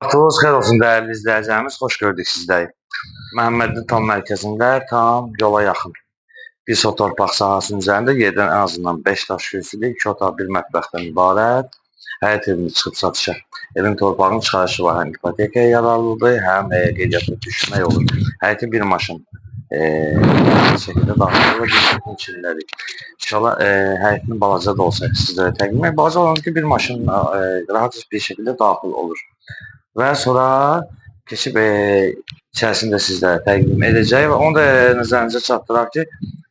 Vaxtınız xeyir olsun dəyərli izləyicilərimiz, xoş gördük sizləri. Məhəmmədli tam mərkəzində, tam yola yaxın bir so torpaq sahəsinin üzərində yerdən ən azından 5 daş kürsülü, 2 otaq, 1 mətbəxdən ibarət həyət evini çıxıb satışa. Evin torpağının çıxarışı var, həm ipotekaya yararlıdır, həm qeydiyyata düşmək olur. Həyəti bir maşın şəkildə daxil olur, bir içindədir. İnşallah həyətinin balaca da olsa sizlərə təqdim edir. Balaca olan ki, bir maşın rahat bir şəkildə daxil olur. Və sonra keçib içərisində sizlərə təqdim edəcək və onu da nəzərinizə çatdıraq ki,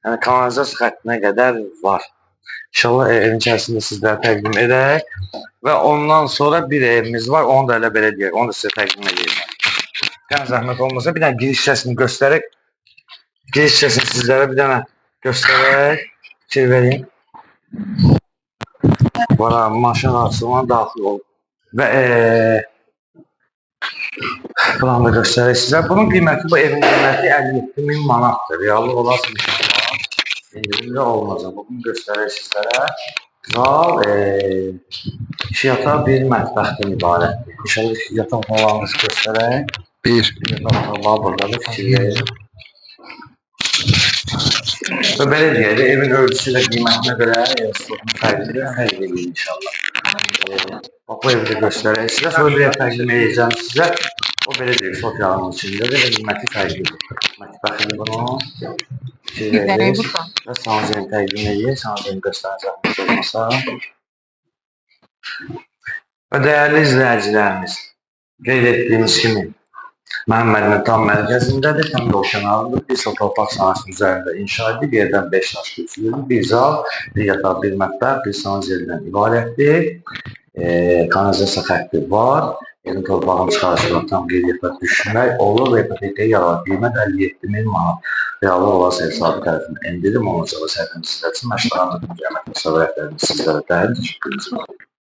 yəni kanalizasiya xəttinə qədər var. İnşallah evin içərisində sizlərə təqdim edək və ondan sonra bir evimiz var, onu da elə belə deyək, onu da sizə təqdim edəyim. Yəni zəhmət olmasa bir dənə giriş hissəsini göstərək, giriş hissəsini sizlərə bir dənə göstərək, fikir vereyim. Bura maşın arasına daxil olub və planda göstərək sizə. Bunun qiyməti, bu evin qiyməti 57.000 manatdır. Reallı olarsa inşallah indirimli olmayacaq. Bugün göstərək sizlərə. Zal 2 yataq, 1 mətbəxdən ibarətdir. İnşallah 2 yataq olanınızı göstərək. 1 yataq otağı buradadır, fikir verin. Və belə deyək, evin ölçüsü ilə qiymətinə görə stokun fərqini həll edir inşallah. Bu evi də göstərək sizə. Sonra bir ev təqdim edəcəm sizə. O belə deyil, Sofiyanın içindədir və qiyməti fərqlidir. Mətbəxini bunu fikir verir və sanzeni təqdim edir. Sanzeni göstərəcək olmasa. Və dəyərli izləyicilərimiz, qeyd etdiyimiz kimi Məhəmmədli tam mərkəzindədir, tam yol kənarındadır. Bir so torpaq sahəsinin üzərində inşa edilib, yerdən 5 daş kürsülü, bir zal, bir yataq, bir mətbəx, bir sanzelidən ibarətdir. Kanalizasiya xətti var. Evin torpağın çıxarışından tam qeydiyyata düşmək olur və ipotekaya yaralar qiymət 57.000 manat. Reallı olarsa hesabı tərəfindən endirim olacaq və səhvimiz sizlər üçün məşğul anlatım əmək məsuliyyətlərimiz sizlərə dəyərli. Teşekkür ederim.